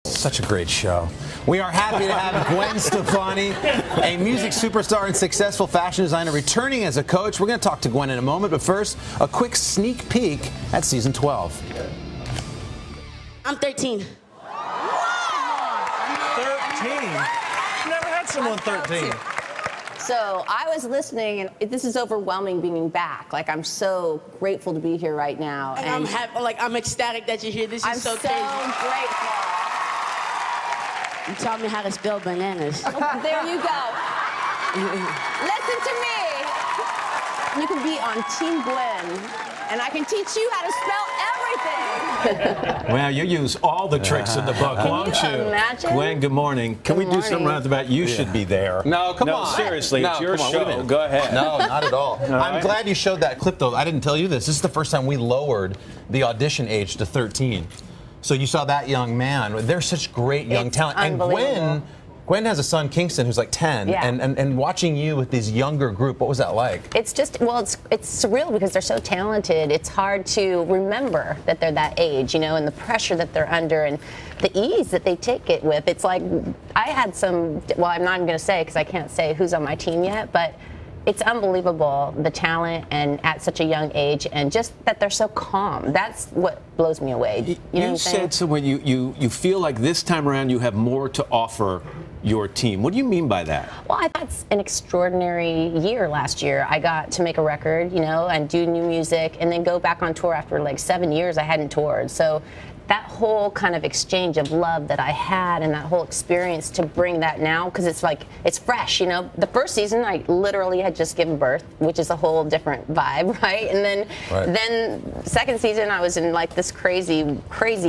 Such a great show. We are happy to have Gwen Stefani, a music superstar and successful fashion designer, returning as a coach. We're going to talk to Gwen in a moment, but first, a quick sneak peek at season 12. I'm 13. 13? Never had someone 13. So I was listening, and this is overwhelming being back. Like, I'm so grateful to be here right now. And I'm happy, I'm ecstatic that you're here. This is so crazy. I'm so grateful. You taught me how to spell bananas. There you go. Listen to me. You can be on Team Gwen, and I can teach you how to spell everything. Well, you use all the tricks in the book, won't you? Imagine? Gwen, good morning. Can we do something right about you should be there? No, come on. No, seriously, No, it's your come on, wait a show. minute. Go ahead. No, not at all. I'm right. glad you showed that clip, though. I didn't tell you this. This is the first time we lowered the audition age to 13. So you saw that young man. They're such great young It's talent. And unbelievable. Gwen has a son, Kingston, who's like 10. Yeah. And watching you with this younger group, what was that like? It's just, well, it's surreal because they're so talented. It's hard to remember that they're that age, you know, and the pressure that they're under and the ease that they take it with. It's like, I had some, well, I'm not even going to say because I can't say who's on my team yet, but it's unbelievable, the talent and at such a young age, and just that they're so calm. That's what blows me away. You know what I'm saying? said somewhere you feel like this time around you have more to offer your team. What do you mean by that? Well, I thought it's an extraordinary year last year. I got to make a record, you know, and do new music, and then go back on tour after like 7 years I hadn't toured. So that whole kind of exchange of love that I had and that whole experience to bring that now, because it's like, it's fresh, you know. The first season, I literally had just given birth, which is a whole different vibe, right? And then second season, I was in like this crazy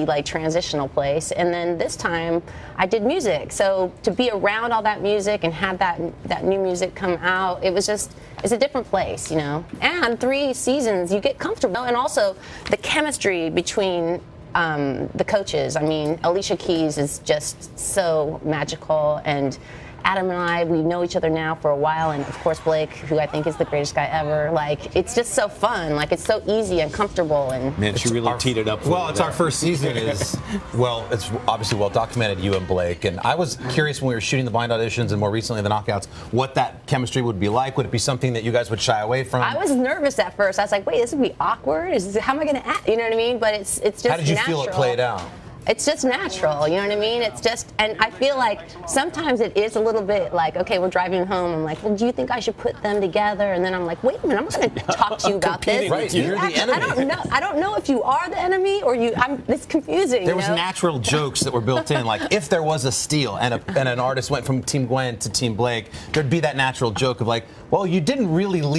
like transitional place. And then this time, I did music. So to be around all that music and have that new music come out, it was just, it's a different place, you know. And 3 seasons, you get comfortable. And also, the chemistry between the coaches. I mean, Alicia Keys is just so magical, and Adam and I, we know each other now for a while, and of course Blake, who I think is the greatest guy ever. Like, it's just so fun. Like, it's so easy and comfortable. And Man, she really teed it up for Well, you it's there. our first season. Well, it's obviously well documented, you and Blake. And I was curious when we were shooting the blind auditions and more recently the knockouts, what that chemistry would be like. Would it be something that you guys would shy away from? I was nervous at first. I was like, wait, this would be awkward. How am I going to act? You know what I mean? But it's just How did you natural. feel it played out? It's just natural, you know what I mean? It's just, and I feel like sometimes it is a little bit like, okay, we're driving home. I'm like, well, do you think I should put them together? And then I'm like, wait a minute, I'm not going to talk to you about this. Right, you're the enemy. I don't know if you are the enemy or you. It's confusing. There was natural jokes that were built in, like if there was a steal and an artist went from Team Gwen to Team Blake, there'd be that natural joke of like, well, you didn't really leave